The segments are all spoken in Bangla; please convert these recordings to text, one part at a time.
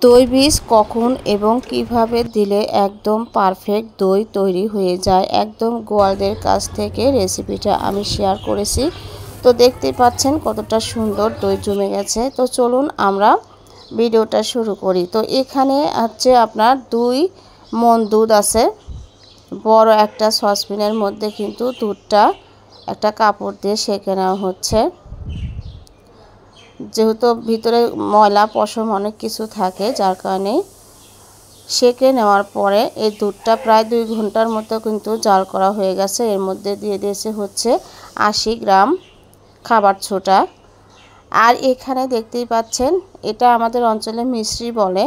দই বীজ কখন এবং কিভাবে দিলে একদম পারফেক্ট দই তৈরি হয়ে যায়, একদম গোয়ালদের কাছ থেকে রেসিপিটা আমি শেয়ার করেছি। তো দেখতে পাচ্ছেন কতটা সুন্দর দই জমে গেছে। তো চলুন আমরা ভিডিওটা শুরু করি। তো এখানে হচ্ছে আপনার 2 মণ দুধ আছে। বড় একটা সসপ্যানের মধ্যে কিন্তু দুধটা একটা কাপড় দিয়ে সেঁকে নেওয়া হচ্ছে। যেহেতু ভিতরে ময়লা পশম অনেক কিছু থাকে, যার কারণে সেঁকে নেওয়ার পরে এই দুধটা প্রায় 2 ঘন্টার মতো কিন্তু জাল করা হয়ে গেছে। এর মধ্যে দিয়ে দিয়েছে হচ্ছে 80 গ্রাম খাবার সোডা। আর এখানে দেখতেই পাচ্ছেন এটা আমাদের অঞ্চলে মিশ্রি বলে।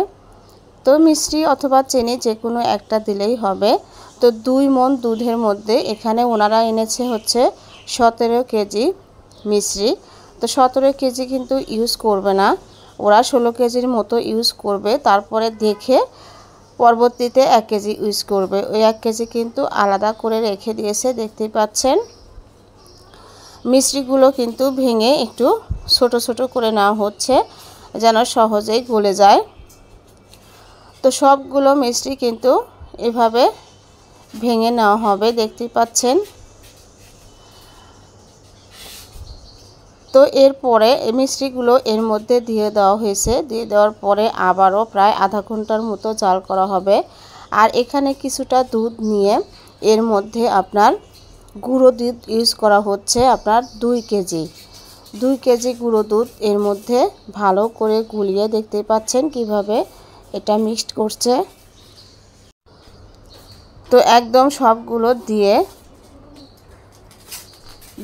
তো মিশ্রি অথবা চিনি যে কোনো একটা দিলেই হবে। তো 2 মণ দুধের মধ্যে এখানে ওনারা এনেছে হচ্ছে 17 কেজি মিশ্রি। তো 17 কেজি কিন্তু ইউজ করবে না, ওরা 16 কেজির মতো ইউজ করবে। তারপরে দেখে পরবর্তীতে 1 কেজি ইউজ করবে। ওই 1 কেজি কিন্তু আলাদা করে রেখে দিয়েছে। দেখতেই পাচ্ছেন মিশ্রিগুলো কিন্তু ভেঙে একটু ছোট ছোট করে নেওয়া হচ্ছে যেন সহজেই গলে যায়। তো সবগুলো মিষ্টি কিন্তু এভাবে ভেঙে নেওয়া হবে, দেখতেই পাচ্ছেন। তো এরপরে এই মিষ্টিগুলো এর মধ্যে দিয়ে দেওয়া হয়েছে। দিয়ে দেওয়ার পরে আবারও প্রায় আধা ঘন্টার মতো জাল করা হবে। আর এখানে কিছুটা দুধ নিয়ে এর মধ্যে আপনার গুঁড়ো দুধ ইউজ করা হচ্ছে আপনার 2 কেজি। 2 কেজি গুঁড়ো দুধ এর মধ্যে ভালো করে গুলিয়ে দেখতে পাচ্ছেন কিভাবে এটা মিক্সড করছে। তো একদম সবগুলো দিয়ে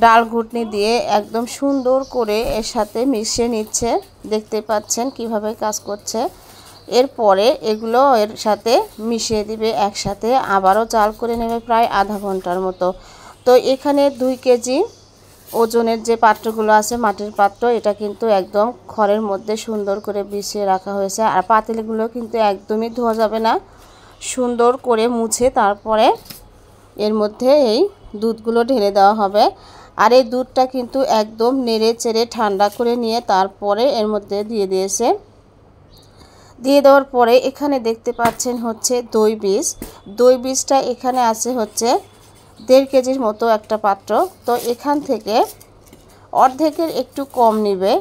ডাল ঘুটনি দিয়ে একদম সুন্দর করে এর সাথে মিশিয়ে নিচ্ছে। দেখতে পাচ্ছেন কিভাবে কাজ করছে। এরপরে এগুলো এর সাথে মিশিয়ে দিবে একসাথে, আবারও জাল করে নেবে প্রায় আধা ঘন্টার মতো। তো এখানে 2 কেজি ওজনের যে পাত্রগুলো আছে মাটির পাত্র, এটা কিন্তু একদম খড়ের মধ্যে সুন্দর করে বিছিয়ে রাখা হয়েছে। আর পাতিলগুলো কিন্তু একদমই ধোয়া যাবে না, সুন্দর করে মুছে তারপরে এর মধ্যে এই দুধগুলো ঢেলে দেওয়া হবে। আর এই দুধটা কিন্তু একদম নেড়ে চেড়ে ঠান্ডা করে নিয়ে তারপরে এর মধ্যে দিয়ে দিয়েছে। দিয়ে দেওয়ার পরে এখানে দেখতে পাচ্ছেন হচ্ছে দই বীজ। দই বীজটা এখানে আছে হচ্ছে 1.5 কেজির মতো একটা পাত্র। তো এখান থেকে অর্ধেকের একটু কম নেবে,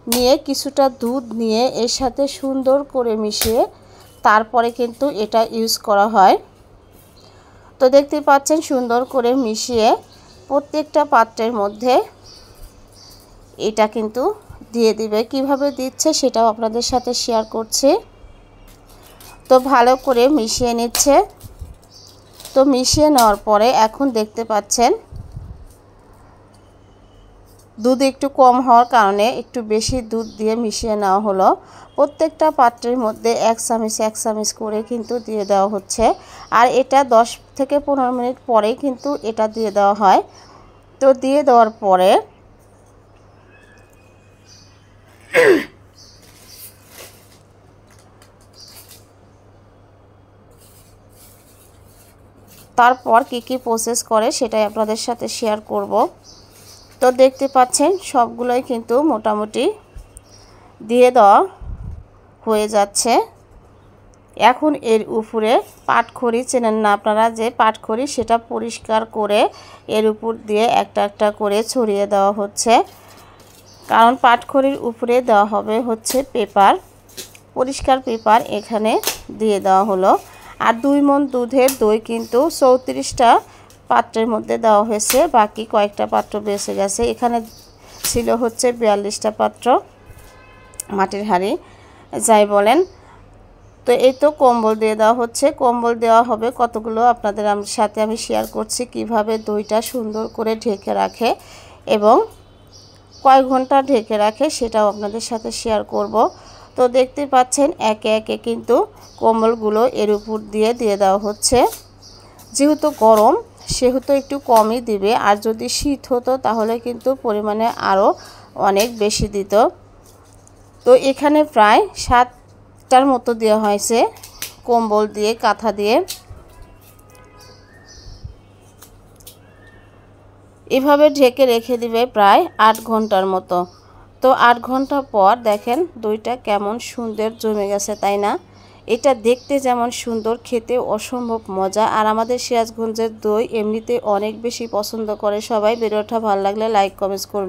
নিয়ে কিছুটা দুধ নিয়ে এর সাথে সুন্দর করে মিশিয়ে তারপরে কিন্তু এটা ইউজ করা হয়। তো দেখতে পাচ্ছেন সুন্দর করে মিশিয়ে প্রত্যেকটা পাত্রের মধ্যে এটা কিন্তু দিয়ে দিবে। কিভাবে দিচ্ছে সেটাও আপনাদের সাথে শেয়ার করছি। তো ভালো করে মিশিয়ে নিচ্ছে। তো মিশিয়ে নেওয়ার পরে এখন দেখতে পাচ্ছেন দুধ একটু কম হওয়ার কারণে একটু বেশি দুধ দিয়ে মিশিয়ে নেওয়া হলো। প্রত্যেকটা পাত্রের মধ্যে 1 চামচ করে কিন্তু দিয়ে দেওয়া হচ্ছে। আর এটা 10 থেকে 15 মিনিট পরেই কিন্তু এটা দিয়ে দেওয়া হয়। তো দিয়ে দেওয়ার পরে তারপর কি প্রসেস করে সেটাই আপনাদের সাথে শেয়ার করব। তো দেখতে পাচ্ছেন সবগুলোই কিন্তু মোটামুটি দিয়ে দেওয়া হয়ে যাচ্ছে। এখন এর উপরে পাটখড়ি চেনেন না আপনারা, যে পাটখড়ি সেটা পরিষ্কার করে এর উপর দিয়ে একটা একটা করে ছড়িয়ে দেওয়া হচ্ছে। কারণ পাটখড়ির উপরে দেওয়া হবে হচ্ছে পেপার, পরিষ্কার পেপার এখানে দিয়ে দেওয়া হলো। আর 2 মণ দুধের দই কিন্তু 34টা পাত্রের মধ্যে দেওয়া হয়েছে, বাকি কয়েকটা পাত্র বেঁচে গেছে। এখানে ছিল হচ্ছে 42টা পাত্র, মাটির হাঁড়ি যাই বলেন। তো এই তো কম্বল দিয়ে দেওয়া হচ্ছে। কম্বল দেওয়া হবে কতগুলো আপনাদের সাথে আমি শেয়ার করছি কিভাবে দইটা সুন্দর করে ঢেকে রাখে এবং কয়েক ঘন্টা ঢেকে রাখে সেটাও আপনাদের সাথে শেয়ার করব। তো দেখতে পাচ্ছেন একে একে কিন্তু কম্বলগুলো এর উপর দিয়ে দেওয়া হচ্ছে। যেহেতু গরম সেহেতু একটু কমই দিবে, আর যদি শীত হতো তাহলে কিন্তু পরিমাণে আরও অনেক বেশি দিত। তো এখানে প্রায় 7টার মতো দেওয়া হয়েছে কম্বল দিয়ে, কাঁথা দিয়ে। এভাবে ঢেকে রেখে দিবে প্রায় 8 ঘন্টার মতো। তো 8 ঘন্টা পর দেখেন দইটা কেমন সুন্দর জমে গেছে, তাই না? এটা দেখতে যেমন সুন্দর, খেতে অসম্ভব মজা। আর আমাদের সিরাজগঞ্জের দই এমনিতে অনেক বেশি পছন্দ করে সবাই। ভিডিওটা ভালো লাগলে লাইক কমেন্টস করবেন।